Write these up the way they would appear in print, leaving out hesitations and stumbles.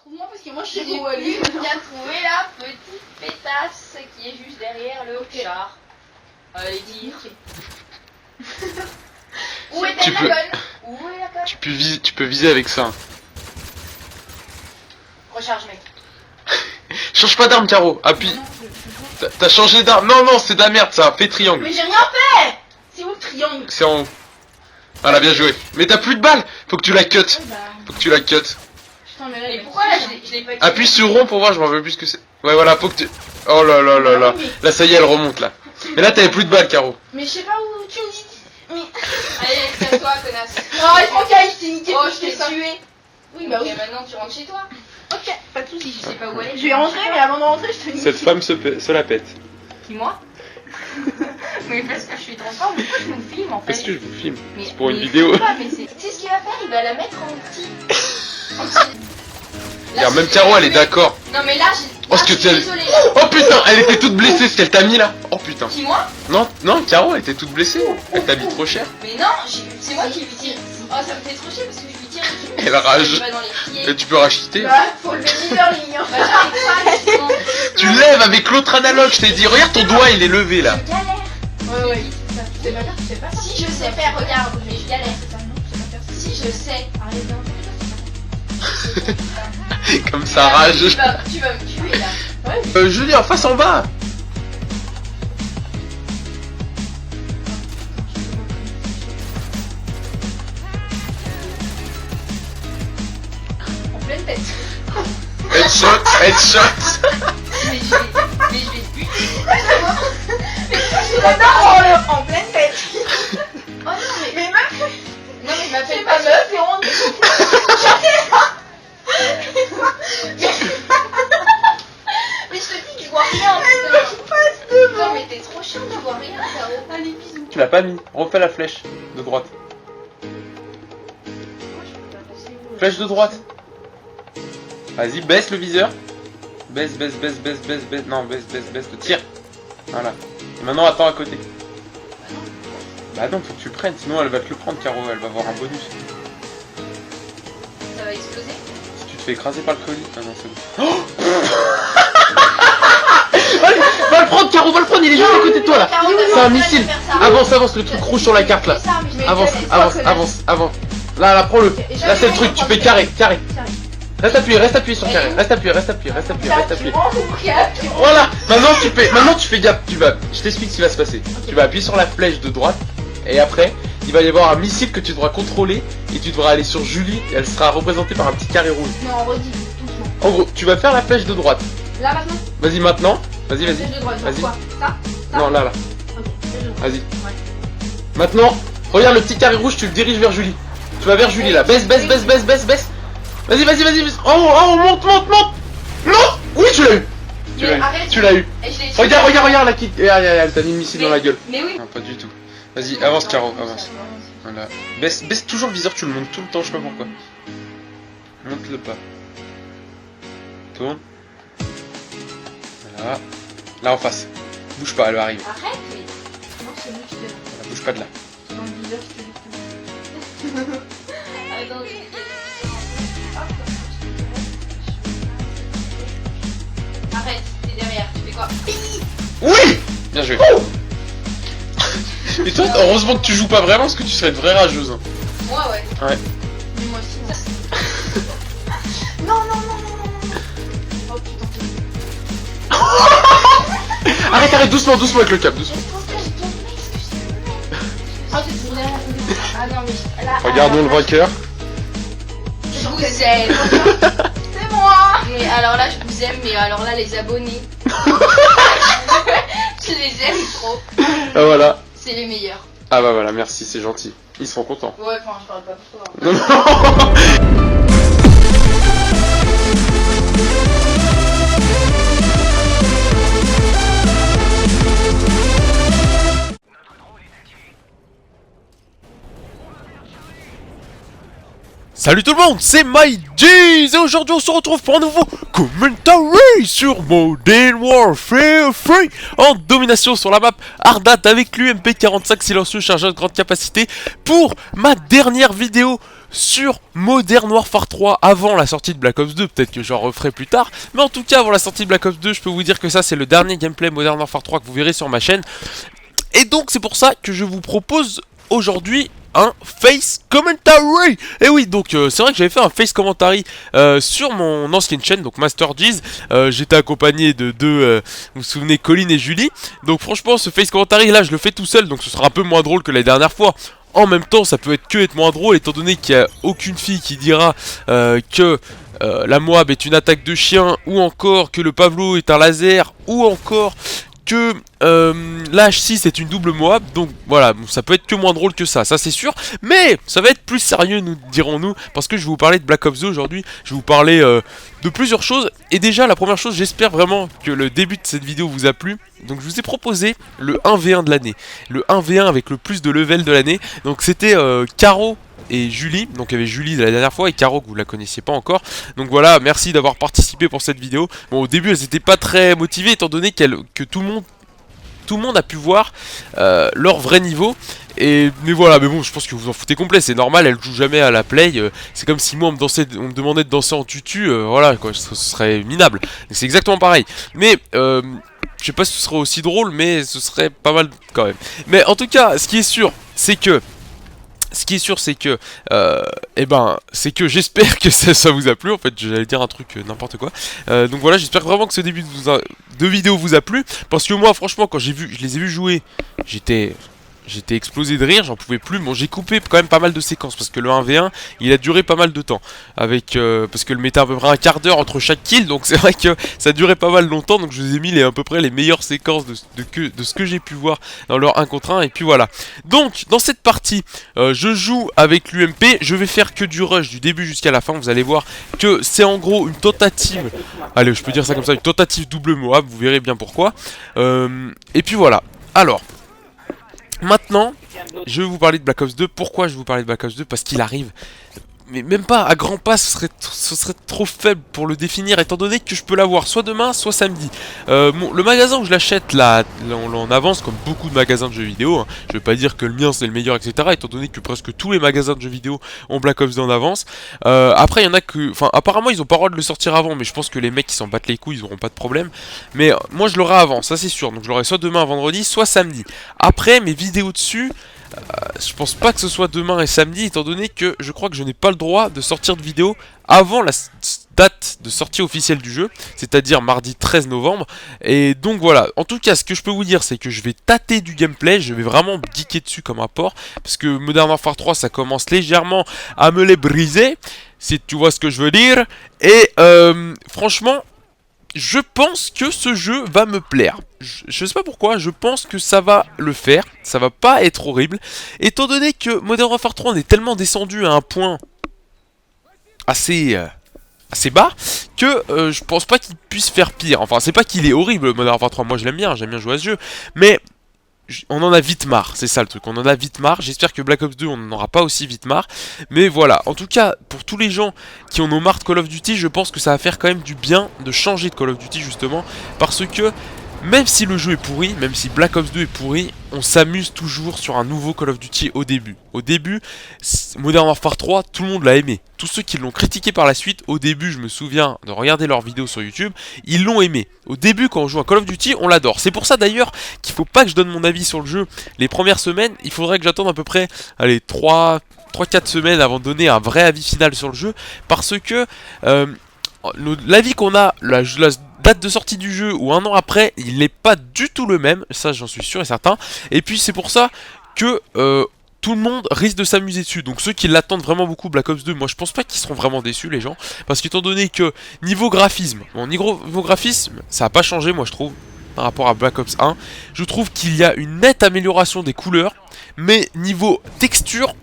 Trouve-moi parce que moi je sais J'ai où aller. bien trouvé la petite pétasse qui est juste derrière le char. Allez dire. Où est Tu la peux- conne? Où est la conne? Tu peux viser avec ça. Recharge mec. Change pas d'arme, Caro. Appuie. Non, T'as changé d'arme. Non, non, c'est de la merde ça. Fais triangle. mais j'ai rien fait. C'est où le triangle? C'est en haut. Voilà, bien joué. Mais t'as plus de balles. Faut que tu la cut. Ouais, bah... Faut que tu la cut. Putain, mais là, Et pourquoi là je l'ai pas dit? Appuie sur rond pour voir, je m'en veux plus ce que c'est. Ouais, voilà, faut que tu... Oh là là là là. Là, ça y est, elle remonte là. Mais là, t'avais plus de balles, Caro. Mais je sais pas où tu me dis. Mais... Allez, casse-toi connasse. Oh, il faut qu'elle s'est niqué. Oh je t'ai tué. Oui, bah oui. Et maintenant tu rentres chez toi. Ok, pas de soucis. Je sais pas où aller. Je vais rentrer, mais avant de rentrer, je te nique. Cette femme se la pète. Qui moi? Mais parce que je suis trop fort, pourquoi je me filme en fait? Qu'est-ce que je vous filme? Mais- C'est pour une mais vidéo. je sais pas, mais c'est... Tu sais ce qu'il va faire? Il va la mettre en petit. En petit. Là, Regarde, même je- Caro, elle est d'accord. Non mais là, Oh, ce que je suis t'as- désolée. Oh putain, elle était toute blessée, ce qu'elle t'a mis là. Oh putain. Qui moi? Non, non, Caro, elle était toute blessée. Elle t'a mis trop cher. Mais non, c'est moi qui lui tire. Oh ça me fait trop chier parce que je lui tire dessus. Elle rage. Il va dans les pieds. Et tu peux racheter. Bah, faut lever leader, les mignons. Bah j'arrive pas justement. Tu lèves avec l'autre analogue, je t'ai dit. Regarde ton doigt, il est levé là. Je galère. Ouais, ouais. Tu sais pas faire, tu sais pas ça. Si je sais faire, regarde, mais je galère. C'est ça, non, tu sais pas faire ça. Si je sais. Arrête de Comme ça rage. Tu vas me tuer là. Julien, face en bas. En pleine tête. Headshot, headshot. Mais je vais te buter. En pleine tête. Oh non mais. Mais même, Non mais m'appelle c'est pas pas meuf, et on Mais je te dis que je vois rien putain. Non mais t'es trop chiant, je vois rien Caro. Allez, bisous. Tu l'as pas mis. Refais la flèche de droite. Flèche de droite. Vas-y, baisse le viseur. Baisse, baisse, baisse, baisse, baisse, baisse. Non, baisse, baisse, baisse. Le tir. Voilà. Et maintenant, attends à côté. Bah non, faut que tu le prennes, sinon elle va te le prendre, Caro. Elle va avoir un bonus. Ça va exploser. Si tu te fais écraser par le colis. Ah non, c'est bon. Oh Allez, va le prendre, Caro, va le prendre. Il est juste à côté de toi là. Caro, C'est un missile. Avance, avance, le truc rouge sur la carte là. Avance, avance, avance, avance. Là, là, prends-le. Là, c'est le truc, tu fais carré, carré. Reste appuyé sur carré. Reste appuyé, reste appuyé, reste appuyé, reste appuyé. Voilà. Maintenant tu fais gaffe. Je t'explique ce qui va se passer. Tu vas appuyer sur la flèche de droite. Et après, il va y avoir un missile que tu devras contrôler. Et tu devras aller sur Julie. Et elle sera représentée par un petit carré rouge. Non, redis, doucement. En gros, tu vas faire la flèche de droite. Là, maintenant. Vas-y maintenant. Vas-y, vas-y. Flèche de droite, Vas-y. quoi? Ça? Ça? Non, là, là. Ok, flèche de droite. Vas-y. Ouais. Maintenant, regarde le petit carré rouge, tu le diriges vers Julie. Tu vas vers Julie là. Baisse, baisse, baisse, baisse, baisse, baisse. Vas-y, vas-y, vas-y. Oh, monte, monte, monte. Non. Oui, tu l'as eu. Tu l'as eu. arrête. Tu l'as eu. Et je l'ai tué. Regarde, regarde, regarde la kit. Elle t'a mis une missile dans la gueule. Mais oui. Non, pas du tout. Vas-y, avance, Caro, avance. Voilà. Baisse, baisse toujours le viseur, tu le montes tout le temps, je sais pas pourquoi. Monte le pas. Tourne. Voilà. Là en face. Bouge pas, elle va arriver. Arrête mais. Non, c'est lui qui te... Voilà, bouge pas de là. C'est dans le viseur qui te dit que... Attends, arrête, t'es derrière, tu fais quoi? Oui. Bien joué. Et toi, heureusement que tu joues pas vraiment, parce que tu serais une vraie rageuse. Hein. Moi ouais. Ouais. Mais moi aussi, moi. Non, non, non, non, non. Oh putain, Arrête, arrête, doucement, doucement avec le cap, doucement. Ah, c'est toujours derrière. Ah non, mais là. Regardons le vainqueur. Je vous aime. C'est moi. Mais alors là, je vous aime, mais alors là, les abonnés. Je les aime trop. Ah voilà. C'est les meilleurs. Ah bah voilà, merci, c'est gentil. Ils seront contents. Ouais, enfin, je parle pas pour toi. Non, non. Salut tout le monde, c'est MyG's et aujourd'hui on se retrouve pour un nouveau commentary sur Modern Warfare 3 en domination sur la map Ardat avec l'UMP 45 silencieux chargeur de grande capacité pour ma dernière vidéo sur Modern Warfare 3 avant la sortie de Black Ops 2, peut-être que j'en referai plus tard, mais en tout cas avant la sortie de Black Ops 2, je peux vous dire que ça c'est le dernier gameplay Modern Warfare 3 que vous verrez sur ma chaîne. Et donc c'est pour ça que je vous propose aujourd'hui un face commentary. Et oui, donc c'est vrai que j'avais fait un face commentary sur mon ancienne chaîne, donc Master G's. J'étais accompagné de deux, vous vous souvenez, Colin et Julie. Donc franchement, ce face commentary là, je le fais tout seul, donc ce sera un peu moins drôle que la dernière fois. En même temps, ça peut être moins drôle, étant donné qu'il n'y a aucune fille qui dira que la Moab est une attaque de chien, ou encore que le Pavlo est un laser, ou encore que la H6 est une double Moab. Donc voilà, ça peut être que moins drôle que ça c'est sûr. Mais ça va être plus sérieux, nous dirons-nous, parce que je vais vous parler de Black Ops 2 aujourd'hui. Je vais vous parler de plusieurs choses. Et déjà, la première chose, j'espère vraiment que le début de cette vidéo vous a plu. Donc je vous ai proposé le 1v1 de l'année. Le 1v1 avec le plus de level de l'année. Donc c'était Caro et Julie, donc il y avait Julie de la dernière fois et Caro que vous la connaissiez pas encore. Donc voilà, merci d'avoir participé pour cette vidéo. Bon, au début elles n'étaient pas très motivées étant donné que tout le monde a pu voir leur vrai niveau. Mais voilà, mais bon, je pense que vous en foutez complet, c'est normal, elle joue jamais à la play. C'est comme si moi on me demandait de danser en tutu, voilà quoi, ce serait minable. C'est exactement pareil. Mais je sais pas si ce serait aussi drôle, mais ce serait pas mal quand même. Mais en tout cas, ce qui est sûr, c'est que c'est que j'espère que ça vous a plu. En fait, j'allais dire un truc n'importe quoi. Donc voilà, j'espère vraiment que ce début de vidéo vous a plu. Parce que moi, franchement, quand je les ai vus jouer, j'étais explosé de rire, j'en pouvais plus. Bon, j'ai coupé quand même pas mal de séquences parce que le 1v1 il a duré pas mal de temps. Parce que le mettait à peu près un quart d'heure entre chaque kill, donc c'est vrai que ça durait pas mal longtemps. Donc je vous ai mis à peu près les meilleures séquences de ce que j'ai pu voir dans leur 1 contre 1. Et puis voilà. Donc dans cette partie, je joue avec l'UMP. Je vais faire que du rush du début jusqu'à la fin. Vous allez voir que c'est en gros une tentative. Allez, je peux dire ça comme ça, une tentative double Moab. Vous verrez bien pourquoi. Et puis voilà. Alors. Maintenant, je vais vous parler de Black Ops 2. Pourquoi je vais vous parler de Black Ops 2? Parce qu'il arrive, mais même pas à grands pas, ce serait trop faible pour le définir, étant donné que je peux l'avoir soit demain, soit samedi. Le magasin où je l'achète, là, on en avance, comme beaucoup de magasins de jeux vidéo. Hein. Je vais pas dire que le mien c'est le meilleur, etc. Étant donné que presque tous les magasins de jeux vidéo ont Black Ops 2 en avance. Après, il y en a que... Enfin, apparemment, ils ont pas le droit de le sortir avant, mais je pense que les mecs qui s'en battent les couilles, ils auront pas de problème. Mais moi, je l'aurai avant, ça c'est sûr. Donc, je l'aurai soit demain, vendredi, soit samedi. Après, mes vidéos dessus... je pense pas que ce soit demain et samedi, étant donné que je crois que je n'ai pas le droit de sortir de vidéo avant la date de sortie officielle du jeu, c'est-à-dire mardi 13 novembre. Et donc voilà, en tout cas ce que je peux vous dire c'est que je vais tâter du gameplay, je vais vraiment geeker dessus comme un porc, parce que Modern Warfare 3 ça commence légèrement à me les briser, si tu vois ce que je veux dire. Et franchement, je pense que ce jeu va me plaire. Je sais pas pourquoi, je pense que ça va le faire. Ça va pas être horrible. Étant donné que Modern Warfare 3 on est tellement descendu à un point assez bas que je pense pas qu'il puisse faire pire. Enfin, c'est pas qu'il est horrible Modern Warfare 3, moi je l'aime bien jouer à ce jeu. Mais on en a vite marre, c'est ça le truc, on en a vite marre. J'espère que Black Ops 2 on n'en aura pas aussi vite marre. Mais voilà, en tout cas pour tous les gens qui en ont marre de Call of Duty, je pense que ça va faire quand même du bien de changer de Call of Duty justement. Parce que même si le jeu est pourri, même si Black Ops 2 est pourri, on s'amuse toujours sur un nouveau Call of Duty au début. Au début, Modern Warfare 3, tout le monde l'a aimé. Tous ceux qui l'ont critiqué par la suite, au début, je me souviens de regarder leurs vidéos sur YouTube, ils l'ont aimé. Au début, quand on joue à Call of Duty, on l'adore. C'est pour ça d'ailleurs qu'il faut pas que je donne mon avis sur le jeu les premières semaines. Il faudrait que j'attende à peu près, allez, 3-4 semaines avant de donner un vrai avis final sur le jeu. Parce que l'avis qu'on a, la date de sortie du jeu ou un an après, il n'est pas du tout le même, ça j'en suis sûr et certain. Et puis c'est pour ça que tout le monde risque de s'amuser dessus. Donc ceux qui l'attendent vraiment beaucoup, Black Ops 2, moi je pense pas qu'ils seront vraiment déçus les gens. Parce qu'étant donné que niveau graphisme, ça n'a pas changé moi je trouve par rapport à Black Ops 1. Je trouve qu'il y a une nette amélioration des couleurs. Mais niveau texture,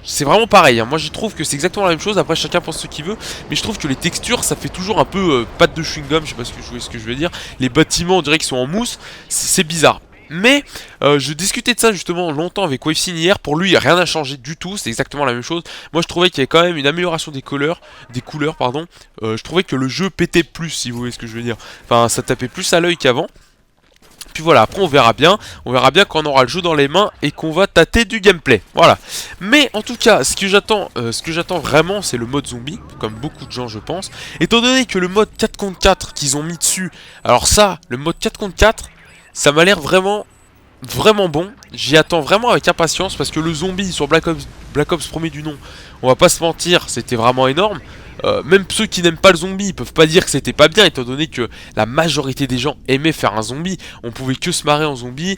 c'est vraiment pareil, hein. Moi je trouve que c'est exactement la même chose, après chacun pense ce qu'il veut. Mais je trouve que les textures ça fait toujours un peu pâte de chewing-gum, je sais pas ce que je veux dire. Les bâtiments on dirait qu'ils sont en mousse, c'est bizarre. Mais je discutais de ça justement longtemps avec Wavecine hier. Pour lui rien n'a changé du tout, c'est exactement la même chose. Moi je trouvais qu'il y avait quand même une amélioration des couleurs, pardon. Je trouvais que le jeu pétait plus, si vous voyez ce que je veux dire. Enfin ça tapait plus à l'œil qu'avant. Puis voilà, après on verra bien quand on aura le jeu dans les mains et qu'on va tâter du gameplay. Voilà. Mais en tout cas, ce que j'attends vraiment, c'est le mode zombie, comme beaucoup de gens je pense. Étant donné que le mode 4 contre 4 qu'ils ont mis dessus, alors ça, le mode 4 contre 4, ça m'a l'air vraiment bon. J'y attends vraiment avec impatience parce que le zombie sur Black Ops premier du nom, on va pas se mentir, c'était vraiment énorme. Même ceux qui n'aiment pas le zombie, ils peuvent pas dire que c'était pas bien, étant donné que la majorité des gens aimaient faire un zombie. On pouvait que se marrer en zombie,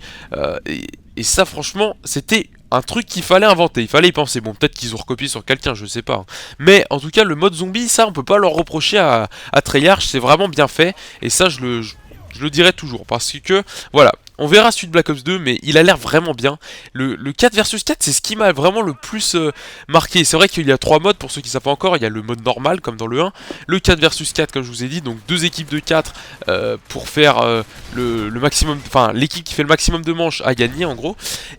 et ça franchement, c'était un truc qu'il fallait inventer, il fallait y penser. Bon, peut-être qu'ils ont recopié sur quelqu'un, je sais pas. Hein. Mais en tout cas, le mode zombie, ça, on peut pas leur reprocher à Treyarch, c'est vraiment bien fait, et ça, je le dirai toujours, parce que, voilà. On verra celui de Black Ops 2, mais il a l'air vraiment bien. Le 4 versus 4, c'est ce qui m'a vraiment le plus marqué. C'est vrai qu'il y a 3 modes, pour ceux qui ne savent pas encore. Il y a le mode normal, comme dans le 1. Le 4 versus 4, comme je vous ai dit. Donc 2 équipes de 4 pour faire le maximum... Enfin, l'équipe qui fait le maximum de manches a gagné, en gros.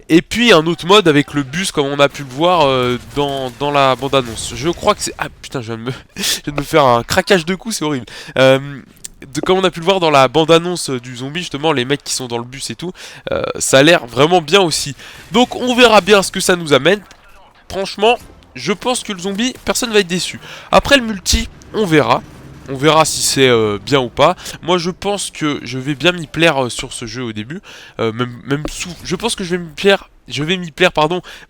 Et puis un autre mode avec le bus, comme on a pu le voir dans la bande-annonce. Je crois que c'est... Ah putain, je viens de me faire un craquage de coups, c'est horrible. Comme on a pu le voir dans la bande-annonce du zombie, justement, les mecs qui sont dans le bus et tout, ça a l'air vraiment bien aussi. Donc on verra bien ce que ça nous amène. Franchement, je pense que le zombie, personne va être déçu. Après le multi, on verra. On verra si c'est bien ou pas. Moi je pense que je vais bien m'y plaire sur ce jeu au début. Je pense que je vais m'y plaire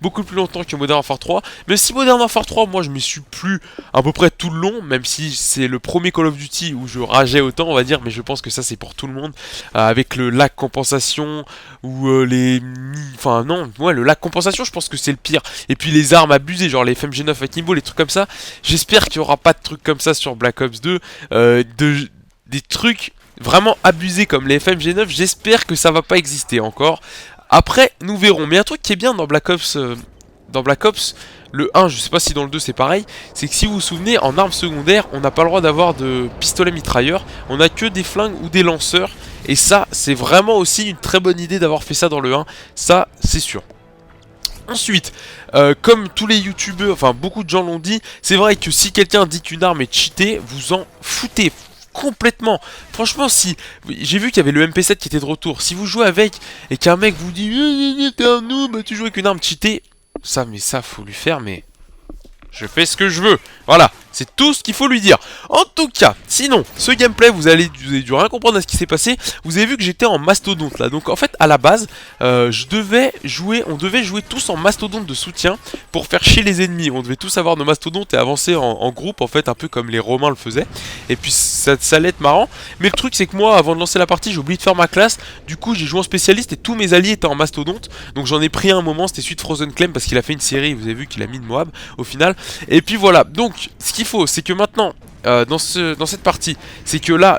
beaucoup plus longtemps que Modern Warfare 3. Même si Modern Warfare 3, moi je m'y suis plu à peu près tout le long. Même si c'est le premier Call of Duty où je rageais autant, on va dire. Mais je pense que ça c'est pour tout le monde. Avec le lag compensation ou le lag compensation, je pense que c'est le pire. Et puis les armes abusées, genre les FMG9 avec Nimbo, les trucs comme ça. J'espère qu'il n'y aura pas de trucs comme ça sur Black Ops 2. Des trucs vraiment abusés comme les FMG9, j'espère que ça va pas exister encore. Après, nous verrons. Mais un truc qui est bien dans Black Ops, le 1, je sais pas si dans le 2 c'est pareil, c'est que si vous vous souvenez, en armes secondaires, on n'a pas le droit d'avoir de pistolet mitrailleur, on a que des flingues ou des lanceurs, et ça, c'est vraiment aussi une très bonne idée d'avoir fait ça dans le 1, ça, c'est sûr. Ensuite, comme tous les youtubeurs, enfin beaucoup de gens l'ont dit, c'est vrai que si quelqu'un dit qu'une arme est cheatée, vous en foutez complètement. Franchement, si j'ai vu qu'il y avait le MP7 qui était de retour, si vous jouez avec et qu'un mec vous dit t'es un noob, tu joues avec une arme cheatée, ça faut lui faire, mais je fais ce que je veux. Voilà, c'est tout ce qu'il faut lui dire. En tout cas, sinon, ce gameplay, vous avez dû rien comprendre à ce qui s'est passé. Vous avez vu que j'étais en mastodonte là. Donc en fait, à la base, on devait jouer tous en mastodonte de soutien pour faire chier les ennemis. On devait tous avoir nos mastodontes et avancer en groupe, en fait, un peu comme les Romains le faisaient. Et puis ça allait être marrant. Mais le truc, c'est que moi, avant de lancer la partie, j'ai oublié de faire ma classe. Du coup, j'ai joué en spécialiste et tous mes alliés étaient en mastodonte. Donc j'en ai pris un moment, c'était celui de Frozen Clem parce qu'il a fait une série. Vous avez vu qu'il a mis de Moab au final. Et puis voilà. Donc, ce qu'il faut, c'est que maintenant, dans cette partie, c'est que là,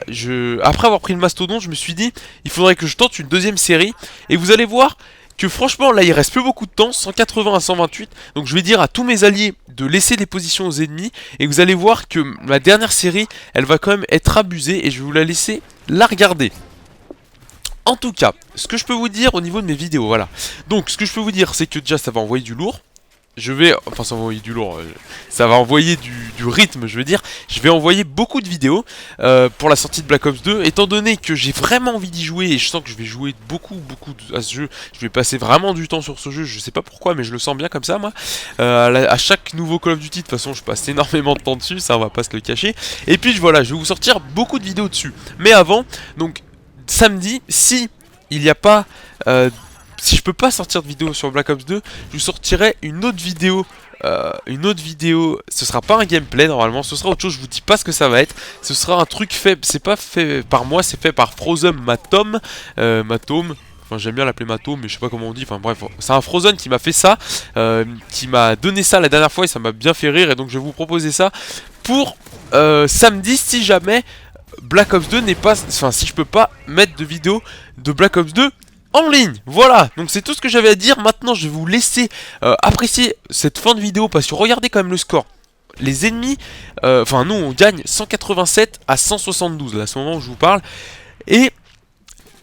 après avoir pris le mastodonte, je me suis dit, il faudrait que je tente une deuxième série. Et vous allez voir que franchement, là, il reste plus beaucoup de temps, 180 à 128. Donc je vais dire à tous mes alliés de laisser des positions aux ennemis. Et vous allez voir que ma dernière série, elle va quand même être abusée. Et je vais vous la laisser la regarder. En tout cas, ce que je peux vous dire au niveau de mes vidéos, voilà. Donc, ce que je peux vous dire, c'est que déjà, ça va envoyer du lourd. Ça va envoyer du lourd, ça va envoyer du rythme, je veux dire. Je vais envoyer beaucoup de vidéos pour la sortie de Black Ops 2. Étant donné que j'ai vraiment envie d'y jouer et je sens que je vais jouer beaucoup à ce jeu. Je vais passer vraiment du temps sur ce jeu, je sais pas pourquoi, mais je le sens bien comme ça, moi. À chaque nouveau Call of Duty, de toute façon, je passe énormément de temps dessus, ça on va pas se le cacher. Et puis voilà, je vais vous sortir beaucoup de vidéos dessus. Mais avant, donc, samedi, si il n'y a pas... si je peux pas sortir de vidéo sur Black Ops 2, je vous sortirai une autre vidéo. Ce sera pas un gameplay normalement, ce sera autre chose, je vous dis pas ce que ça va être. Ce sera un truc fait, c'est pas fait par moi, c'est fait par Frozen Matom. Enfin j'aime bien l'appeler Matom, mais je sais pas comment on dit, enfin bref, c'est un Frozen qui m'a fait ça, qui m'a donné ça la dernière fois et ça m'a bien fait rire. Et donc je vais vous proposer ça pour samedi si jamais Black Ops 2 n'est pas... Enfin si je peux pas mettre de vidéo de Black Ops 2 en ligne. Voilà, donc c'est tout ce que j'avais à dire. Maintenant je vais vous laisser apprécier cette fin de vidéo parce que regardez quand même le score. Les ennemis, nous on gagne 187 à 172 là, à ce moment où je vous parle. Et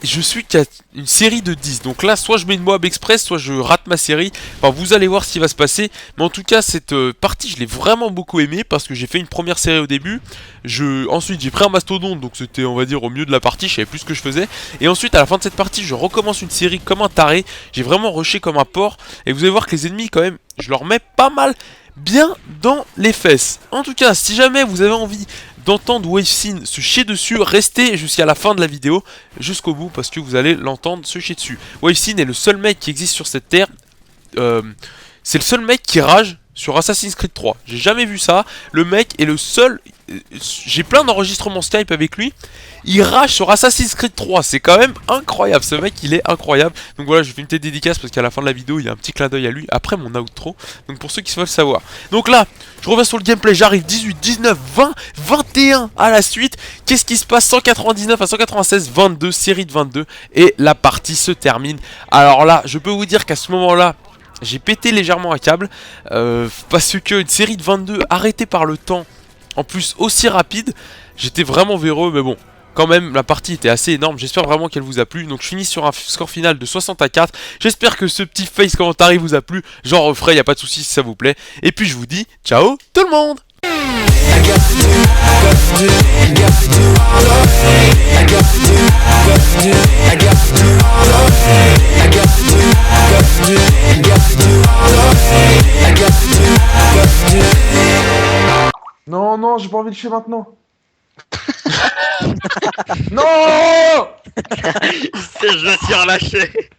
je suis qu'à une série de 10. Donc là, soit je mets une Moab Express, soit je rate ma série. Enfin, vous allez voir ce qui va se passer. Mais en tout cas, cette partie, je l'ai vraiment beaucoup aimée parce que j'ai fait une première série au début. Ensuite, j'ai pris un mastodonte, donc c'était, on va dire, au milieu de la partie. Je savais plus ce que je faisais. Et ensuite, à la fin de cette partie, je recommence une série comme un taré. J'ai vraiment rushé comme un porc. Et vous allez voir que les ennemis, quand même, je leur mets pas mal bien dans les fesses. En tout cas, si jamais vous avez envie d'entendre Wavesyn se chier dessus, restez jusqu'à la fin de la vidéo, jusqu'au bout, parce que vous allez l'entendre se chier dessus. Wavesyn est le seul mec qui existe sur cette terre. C'est le seul mec qui rage sur Assassin's Creed 3. J'ai jamais vu ça. Le mec est le seul. J'ai plein d'enregistrements Skype avec lui. Il rage sur Assassin's Creed 3. C'est quand même incroyable. Ce mec, il est incroyable. Donc voilà, je fais une petite dédicace parce qu'à la fin de la vidéo, il y a un petit clin d'œil à lui après mon outro. Donc pour ceux qui veulent savoir. Donc là, je reviens sur le gameplay. J'arrive 18, 19, 20, 21 à la suite. Qu'est-ce qui se passe? 199 à 196, 22, série de 22. Et la partie se termine. Alors là, je peux vous dire qu'à ce moment-là, j'ai pété légèrement un câble parce que une série de 22 arrêtée par le temps, en plus aussi rapide, j'étais vraiment véreux, mais bon, quand même la partie était assez énorme. J'espère vraiment qu'elle vous a plu. Donc je finis sur un score final de 60 à 4. J'espère que ce petit face commentary vous a plu. J'en referai, y a pas de souci si ça vous plaît. Et puis je vous dis ciao tout le monde. Non, non, j'ai pas envie de chier maintenant. Non. Je me suis relâché.